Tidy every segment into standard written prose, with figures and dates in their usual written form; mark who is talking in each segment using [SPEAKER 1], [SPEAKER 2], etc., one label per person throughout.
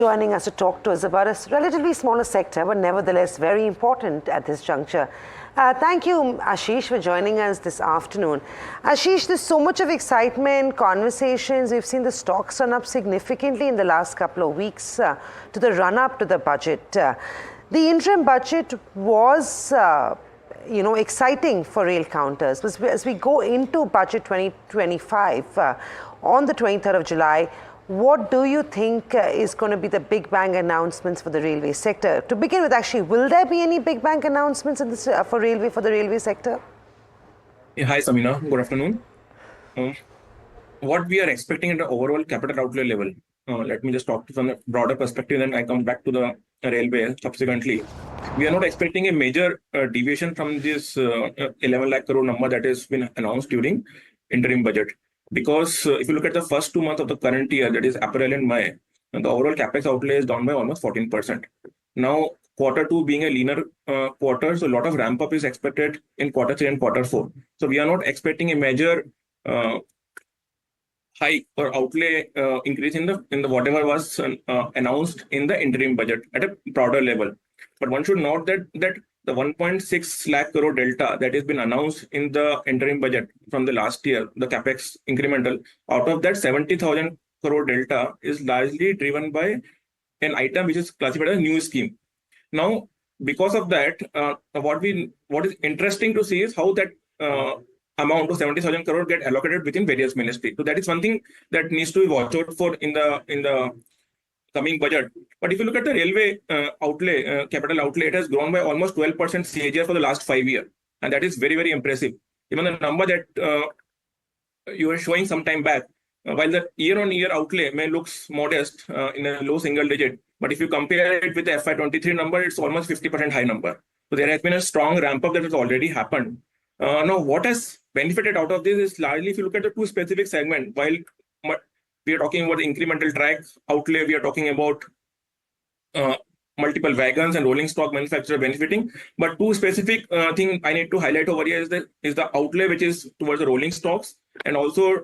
[SPEAKER 1] Joining us to talk to us about a relatively smaller sector, but nevertheless very important at this juncture. Thank you, Ashish, for joining us this afternoon. Ashish, there's so much of excitement, conversations. We've seen the stocks run up significantly in the last couple of weeks to the run-up to the budget. The interim budget was exciting for rail counters. As we go into budget 2025 on the 23rd of July, what do you think is going to be the big bang announcements for the railway sector? To begin with, actually, will there be any big bang announcements in this, for the railway sector?
[SPEAKER 2] Yeah, hi, Samina. Good afternoon. What we are expecting at the overall capital outlay level, let me just talk from a broader perspective, then I come back to the railway subsequently. We are not expecting a major deviation from this 11 lakh crore number that has been announced during interim budget. Because if you look at the first 2 months of the current year, that is April and May, the overall capex outlay is down by almost 14%. Now, quarter 2 being a leaner quarter, so a lot of ramp up is expected in quarter 3 and quarter 4. So we are not expecting a major hike or outlay increase in the whatever was announced in the interim budget at a broader level. But one should note that the 1.6 lakh crore delta that has been announced in the interim budget from the last year, the capex incremental, out of that 70,000 crore delta is largely driven by an item which is classified as a new scheme. Now, because of that, what is interesting to see is how that amount of 70,000 crore get allocated within various ministries. So that is something that needs to be watched out for in the coming budget. But if you look at the railway outlay, capital outlay, it has grown by almost 12% CAGR for the last 5 years. And that is very, very impressive. Even the number that you were showing some time back, while the year-on-year outlay may look modest in a low single digit, but if you compare it with the FY23 number, it's almost 50% high number. So there has been a strong ramp up that has already happened. Now, what has benefited out of this is largely if you look at the two specific segments, while we are talking about the incremental track outlay, we are talking about multiple wagons and rolling stock manufacturer benefiting. But two specific thing I need to highlight over here is the outlay which is towards the rolling stocks and also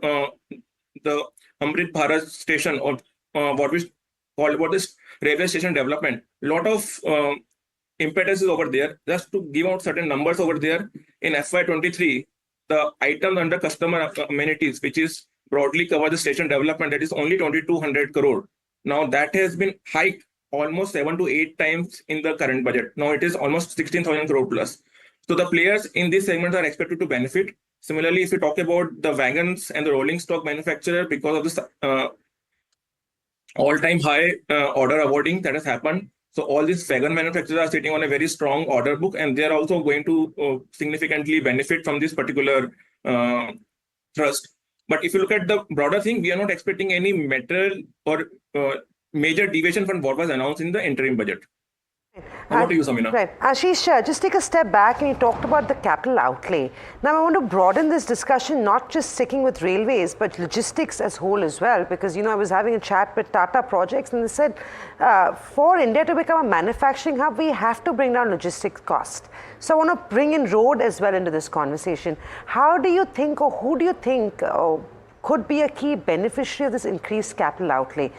[SPEAKER 2] the Amrit Bharat station or what we call about this railway station development. A lot of impetus is over there. Just to give out certain numbers over there, in FY23, the item under customer amenities, which is broadly cover the station development, that is only 2,200 crore. Now that has been hiked almost 7 to 8 times in the current budget. Now it is almost 16,000 crore plus. So the players in these segments are expected to benefit. Similarly, if you talk about the wagons and the rolling stock manufacturer, because of this all-time high order awarding that has happened, so all these wagon manufacturers are sitting on a very strong order book, and they are also going to significantly benefit from this particular thrust. But if you look at the broader thing, we are not expecting any material or major deviation from what was announced in the interim budget. Over to you, Samina.
[SPEAKER 1] Right. Ashish, just take a step back and you talked about the capital outlay. Now I want to broaden this discussion, not just sticking with railways, but logistics as whole as well. Because, I was having a chat with Tata Projects and they said, for India to become a manufacturing hub, we have to bring down logistics cost. So I want to bring in road as well into this conversation. How do you think, or who do you think could be a key beneficiary of this increased capital outlay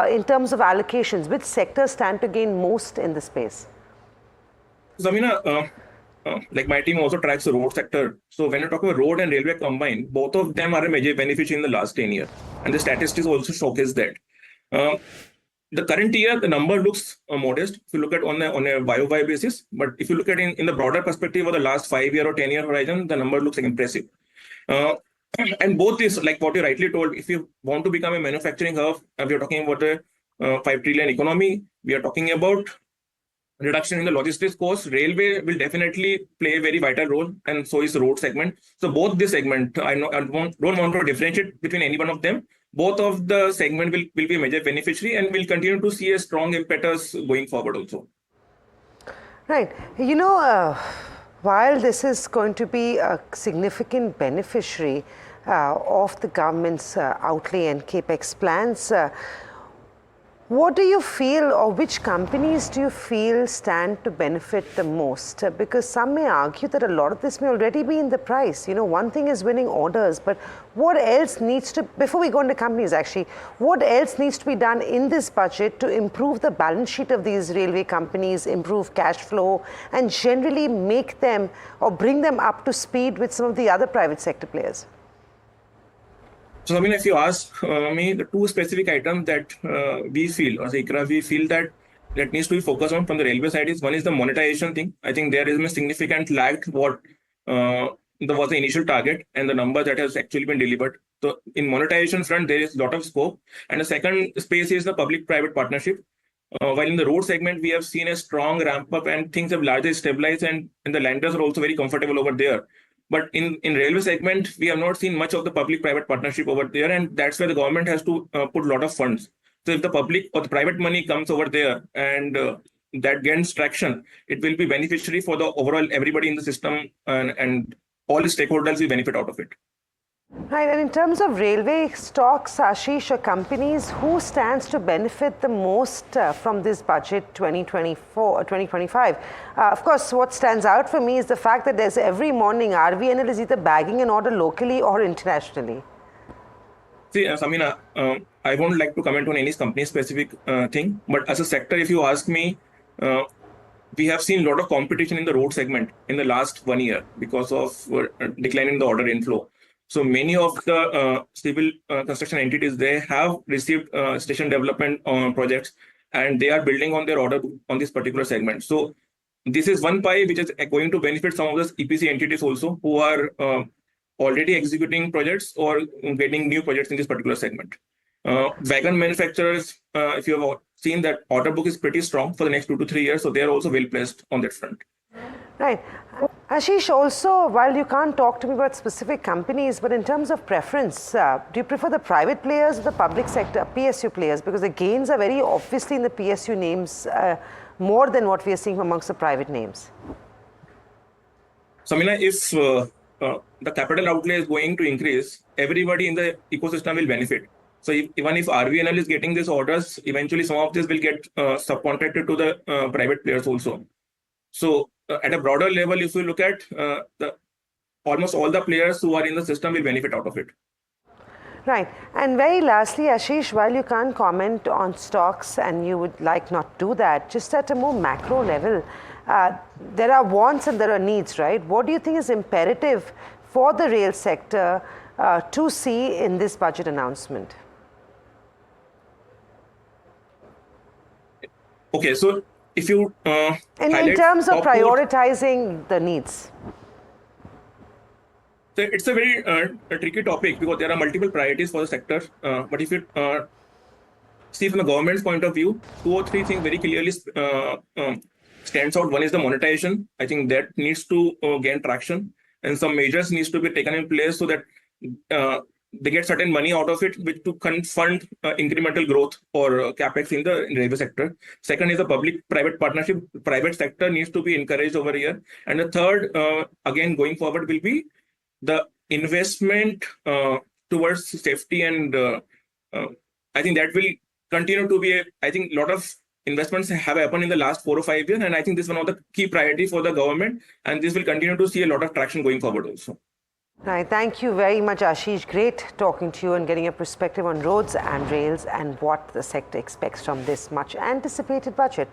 [SPEAKER 1] in terms of allocations? Which sectors stand to gain most in this space?
[SPEAKER 2] Zamina, like my team also tracks the road sector. So when you talk about road and railway combined, both of them are a major beneficiary in the last 10 years. And the statistics also showcase that. The current year, the number looks modest if you look at on a YOY basis. But if you look at in the broader perspective of the last 5-year or 10-year horizon, the number looks impressive. And both is like what you rightly told, if you want to become a manufacturing hub, we are talking about a 5 trillion economy, we are talking about reduction in the logistics cost. Railway will definitely play a very vital role, and so is the road segment. So both this segment, I don't want to differentiate between any one of them. Both of the segment will be a major beneficiary and will continue to see a strong impetus going forward also.
[SPEAKER 1] Right. While this is going to be a significant beneficiary of the government's outlay and capex plans, What do you feel, or which companies do you feel stand to benefit the most? Because some may argue that a lot of this may already be in the price. You know, one thing is winning orders, but what else needs to, before we go into companies actually, what else needs to be done in this budget to improve the balance sheet of these railway companies, improve cash flow, and generally make them or bring them up to speed with some of the other private sector players?
[SPEAKER 2] So, I mean, if you ask me, the two specific items that we feel, as ICRA, we feel that needs to be focused on from the railway side is one is the monetization thing. I think there is a significant lag what was the initial target and the number that has actually been delivered. So, in monetization front, there is a lot of scope. And the second space is the public-private partnership. While in the road segment, we have seen a strong ramp up and things have largely stabilized, and the lenders are also very comfortable over there. But in railway segment, we have not seen much of the public-private partnership over there, and that's where the government has to put a lot of funds. So if the public or the private money comes over there and that gains traction, it will be beneficiary for the overall everybody in the system, and all the stakeholders will benefit out of it.
[SPEAKER 1] Right, and in terms of railway stocks, Ashish, or companies, who stands to benefit the most from this budget 2024 2025? Of course, what stands out for me is the fact that there's every morning RVNL is either bagging an order locally or internationally.
[SPEAKER 2] See, Samina, I won't like to comment on any company-specific thing, but as a sector, if you ask me, we have seen a lot of competition in the road segment in the last 1 year because of decline in the order inflow. So many of the civil construction entities, they have received station development projects, and they are building on their order on this particular segment. So this is one pie which is going to benefit some of the EPC entities also who are already executing projects or getting new projects in this particular segment. Wagon manufacturers, if you have seen that order book is pretty strong for the next 2 to 3 years, so they are also well placed on that front.
[SPEAKER 1] Right. Ashish, also, while you can't talk to me about specific companies, but in terms of preference, do you prefer the private players or the public sector, PSU players? Because the gains are very obviously in the PSU names more than what we are seeing amongst the private names.
[SPEAKER 2] Samina, if the capital outlay is going to increase, everybody in the ecosystem will benefit. So even if RVNL is getting these orders, eventually some of this will get subcontracted to the private players also. So at a broader level, if you look at almost all the players who are in the system will benefit out of it.
[SPEAKER 1] Right. And very lastly, Ashish, while you can't comment on stocks and you would like not do that, just at a more macro level, there are wants and there are needs, right? What do you think is imperative for the rail sector to see in this budget announcement?
[SPEAKER 2] Okay, so if you
[SPEAKER 1] in terms of prioritizing the needs.
[SPEAKER 2] So it's a very tricky topic because there are multiple priorities for the sector. But if you see from the government's point of view, 2 or 3 things very clearly stands out. One is the monetization. I think that needs to gain traction, and some measures needs to be taken in place so that they get certain money out of it, which to fund incremental growth or capex in the railway sector. Second is the public-private partnership. Private sector needs to be encouraged over here. And the third, again, going forward will be the investment towards safety, and I think that will continue to be I think a lot of investments have happened in the last 4 or 5 years, and I think this is one of the key priorities for the government, and this will continue to see a lot of traction going forward also.
[SPEAKER 1] Right. Thank you very much, Ashish. Great talking to you and getting a perspective on roads and rails and what the sector expects from this much anticipated budget.